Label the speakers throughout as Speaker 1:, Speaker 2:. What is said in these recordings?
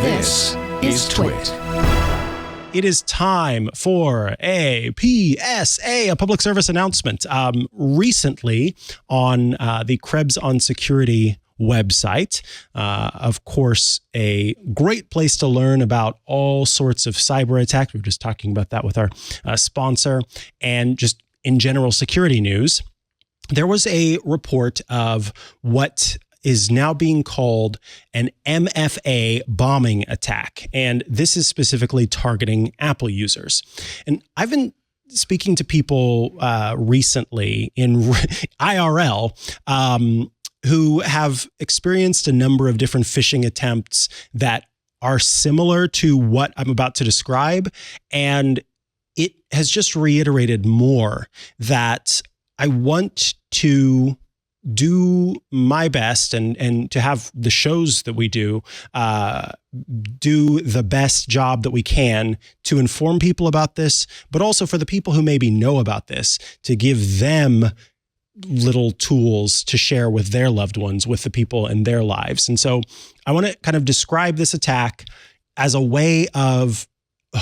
Speaker 1: This is TWiT.
Speaker 2: It is time for a PSA, a public service announcement. Recently on the Krebs on Security website, of course, a great place to learn about all sorts of cyber attacks. We were just talking about that with our sponsor, and just in general security news. There was a report of what is now being called an MFA bombing attack. And this is specifically targeting Apple users. And I've been speaking to people recently in IRL who have experienced a number of different phishing attempts that are similar to what I'm about to describe. And it has just reiterated more that I want to do my best and to have the shows that we do the best job that we can to inform people about this, but also for the people who maybe know about this, to give them little tools to share with their loved ones, with the people in their lives. And so I want to kind of describe this attack as a way of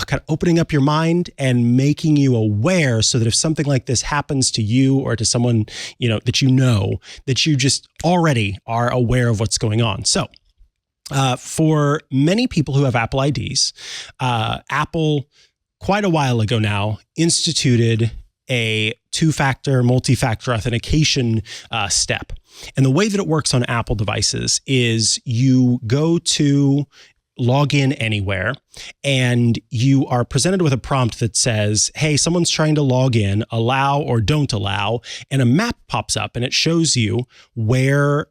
Speaker 2: kind of opening up your mind and making you aware, so that if something like this happens to you or to someone, that you just already are aware of what's going on. So for many people who have Apple IDs, Apple quite a while ago now instituted a two-factor, multi-factor authentication step. And the way that it works on Apple devices is you go to log in anywhere, and you are presented with a prompt that says, hey, someone's trying to log in, allow or don't allow, and a map pops up and it shows you where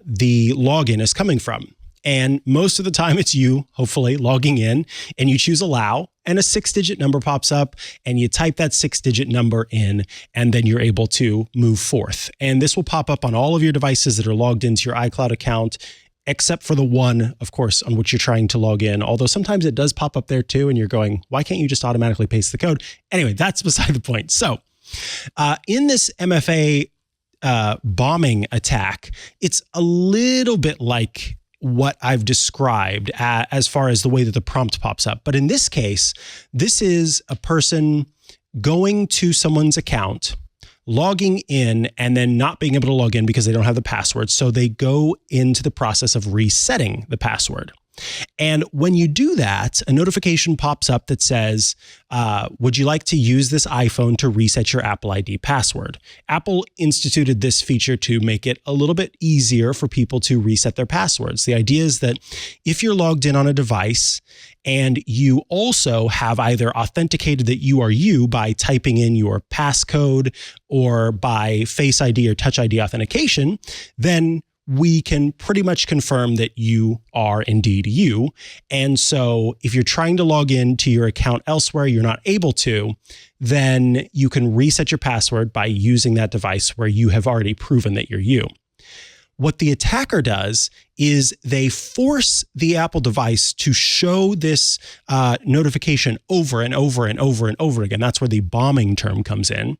Speaker 2: the login is coming from. And most of the time it's you, hopefully, logging in, and you choose allow, and a 6-digit number pops up, and you type that 6-digit number in, and then you're able to move forth. And this will pop up on all of your devices that are logged into your iCloud account, except for the one, of course, on which you're trying to log in. Although sometimes it does pop up there too, and you're going, why can't you just automatically paste the code? Anyway, that's beside the point. So in this MFA bombing attack, it's a little bit like what I've described as far as the way that the prompt pops up. But in this case, this is a person going to someone's account, logging in, and then not being able to log in because they don't have the password. So they go into the process of resetting the password. And when you do that, a notification pops up that says, would you like to use this iPhone to reset your Apple ID password? Apple instituted this feature to make it a little bit easier for people to reset their passwords. The idea is that if you're logged in on a device and you also have either authenticated that you are you by typing in your passcode or by Face ID or Touch ID authentication, then we can pretty much confirm that you are indeed you. And so if you're trying to log in to your account elsewhere, you're not able to, then you can reset your password by using that device where you have already proven that you're you. What the attacker does is they force the Apple device to show this notification over and over and over and over again. That's where the bombing term comes in.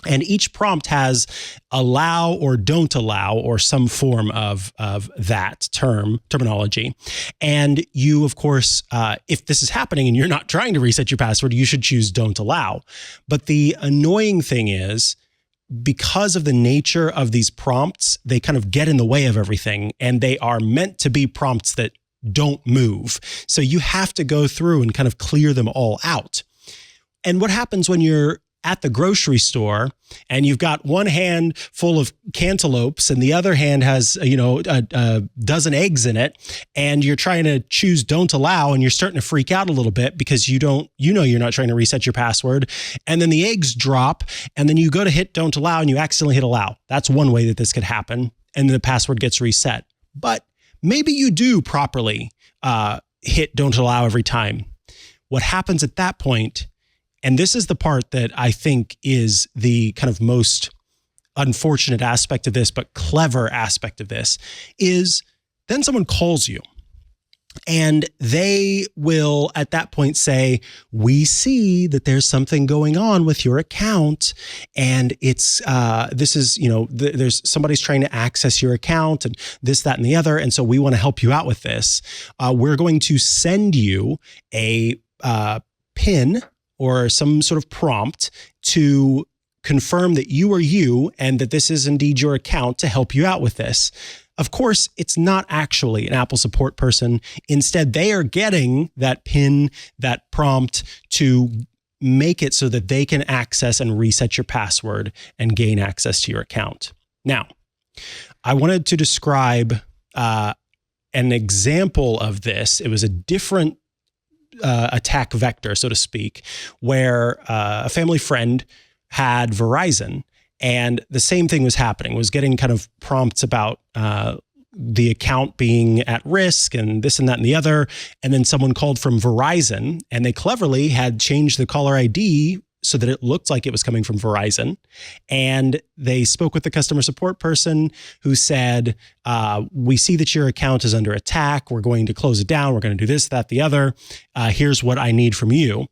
Speaker 2: And each prompt has allow or don't allow, or some form of that terminology. And you, of course, if this is happening and you're not trying to reset your password, you should choose don't allow. But the annoying thing is, because of the nature of these prompts, they kind of get in the way of everything, and they are meant to be prompts that don't move. So you have to go through and kind of clear them all out. And what happens when you're at the grocery store and you've got one hand full of cantaloupes and the other hand has, a dozen eggs in it, and you're trying to choose don't allow, and you're starting to freak out a little bit because you're not trying to reset your password. And then the eggs drop, and then you go to hit don't allow and you accidentally hit allow. That's one way that this could happen. And then the password gets reset. But maybe you do properly hit don't allow every time. What happens at that point, and this is the part that I think is the kind of most unfortunate aspect of this, but clever aspect of this, is then someone calls you And they will at that point say, we see that there's something going on with your account. And it's, there's somebody's trying to access your account and this, that, and the other. And so we want to help you out with this. We're going to send you a PIN or some sort of prompt to confirm that you are you and that this is indeed your account to help you out with this. Of course, it's not actually an Apple support person. Instead, they are getting that PIN, that prompt to make it so that they can access and reset your password and gain access to your account. Now, I wanted to describe an example of this. It was a different attack vector, so to speak, where a family friend had Verizon. And the same thing was happening, was getting kind of prompts about the account being at risk and this and that and the other. And then someone called from Verizon and they cleverly had changed the caller ID so that it looked like it was coming from Verizon. And they spoke with the customer support person who said, we see that your account is under attack. We're going to close it down. We're going to do this, that, the other. Here's what I need from you.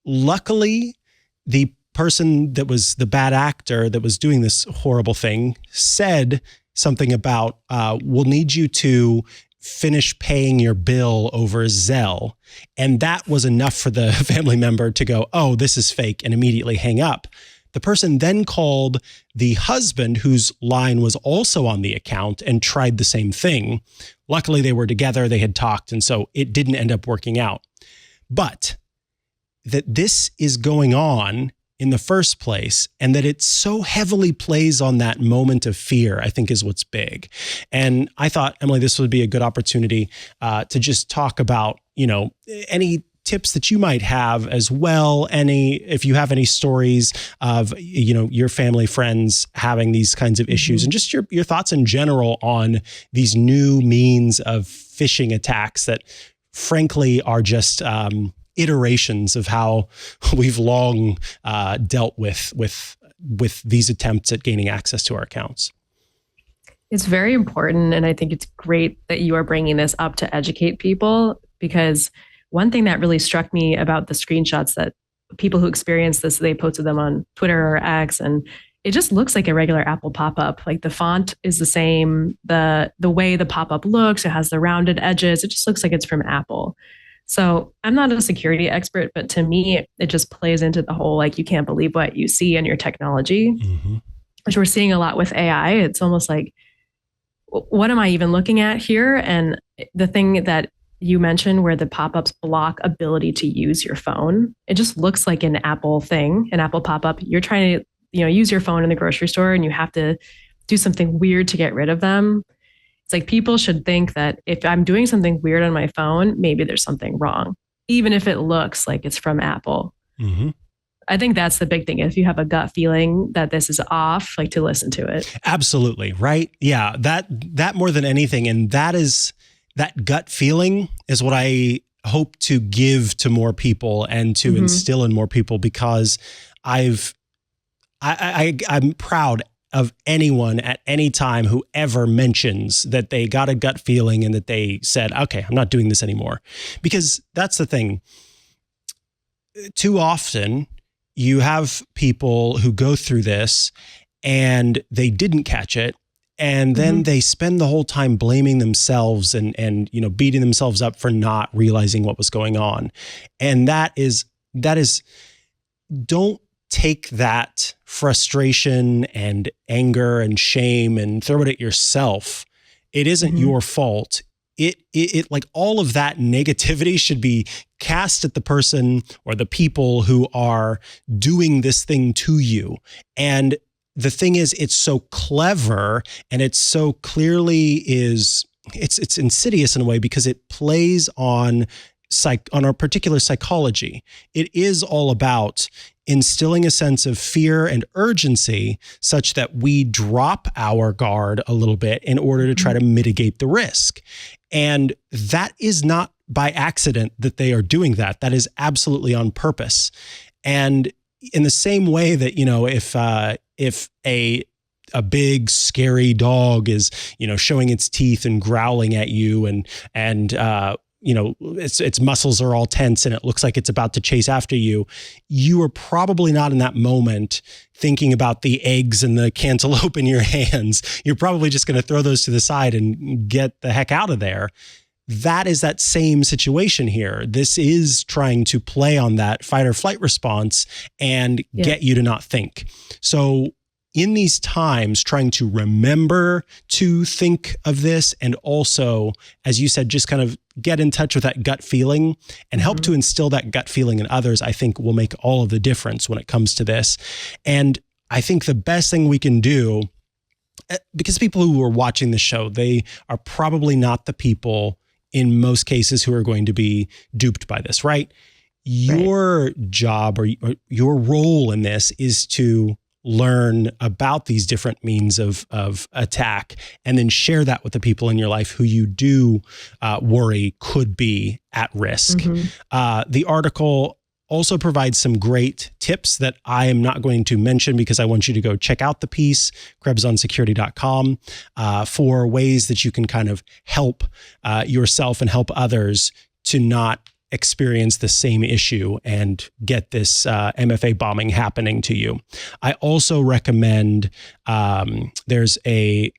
Speaker 2: Luckily, the person that was the bad actor that was doing this horrible thing said something about, we'll need you to finish paying your bill over Zelle. And that was enough for the family member to go, oh, this is fake, and immediately hang up. The person then called the husband whose line was also on the account and tried the same thing. Luckily, they were together, they had talked, and so it didn't end up working out. But that this is going on in the first place, and that it so heavily plays on that moment of fear, I think is what's big. And I thought, Emily, this would be a good opportunity to just talk about, any tips that you might have as well. If you have any stories of, your family, friends having these kinds of issues, and just your thoughts in general on these new means of phishing attacks that frankly are just, iterations of how we've long dealt with these attempts at gaining access to our accounts.
Speaker 3: It's very important. And I think it's great that you are bringing this up to educate people, because one thing that really struck me about the screenshots that people who experienced this, they posted them on Twitter or X, and it just looks like a regular Apple pop-up. Like the font is the same, the way the pop-up looks, it has the rounded edges. It just looks like it's from Apple. So I'm not a security expert, but to me, it just plays into the whole, like, you can't believe what you see in your technology, which we're seeing a lot with AI. It's almost like, what am I even looking at here? And the thing that you mentioned where the pop-ups block ability to use your phone, it just looks like an Apple thing, an Apple pop-up. You're trying to, use your phone in the grocery store and you have to do something weird to get rid of them. It's like people should think that if I'm doing something weird on my phone, maybe there's something wrong, even if it looks like it's from Apple. I think that's the big thing. If you have a gut feeling that this is off, like, to listen to it. Absolutely.
Speaker 2: Right. Yeah. That more than anything. And that gut feeling is what I hope to give to more people and to instill in more people, because I'm proud of anyone at any time who ever mentions that they got a gut feeling and that they said, okay, I'm not doing this anymore. Because that's the thing. Too often you have people who go through this and they didn't catch it. And then they spend the whole time blaming themselves and beating themselves up for not realizing what was going on. And that is, don't take that frustration and anger and shame and throw it at yourself. It isn't your fault. It like all of that negativity should be cast at the person or the people who are doing this thing to you. And the thing is, it's so clever and it's so clearly it's insidious in a way, because it plays on our particular psychology. It is all about instilling a sense of fear and urgency such that we drop our guard a little bit in order to try to mitigate the risk. And that is not by accident that they are doing that. That is absolutely on purpose. And in the same way that, if a a big scary dog is, showing its teeth and growling at you, and its muscles are all tense and it looks like it's about to chase after you. You are probably not in that moment thinking about the eggs and the cantaloupe in your hands. You're probably just going to throw those to the side and get the heck out of there. That is that same situation here. This is trying to play on that fight or flight response and get you to not think. So in these times, trying to remember to think of this, and also, as you said, just kind of get in touch with that gut feeling and help to instill that gut feeling in others, I think will make all of the difference when it comes to this. And I think the best thing we can do, because people who are watching the show, they are probably not the people in most cases who are going to be duped by this, right? Your job or your role in this is to learn about these different means of attack and then share that with the people in your life who you do worry could be at risk. The article also provides some great tips that I am not going to mention because I want you to go check out the piece, krebsonsecurity.com, for ways that you can kind of help yourself and help others to not experience the same issue and get this MFA bombing happening to you. I also recommend there's a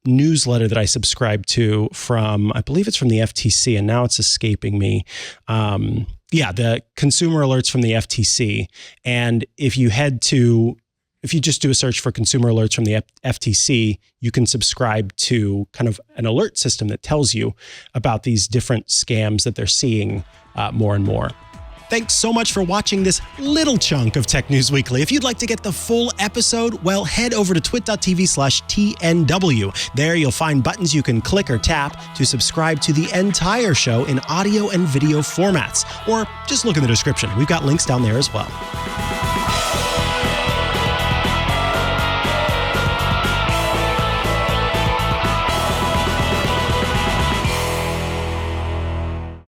Speaker 2: newsletter that I subscribe to from, I believe it's from the FTC, and now it's escaping me. The consumer alerts from the FTC. And if you just do a search for consumer alerts from the FTC, you can subscribe to kind of an alert system that tells you about these different scams that they're seeing more and more. Thanks so much for watching this little chunk of Tech News Weekly. If you'd like to get the full episode, well, head over to twit.tv/TNW. There you'll find buttons you can click or tap to subscribe to the entire show in audio and video formats. Or just look in the description. We've got links down there as well.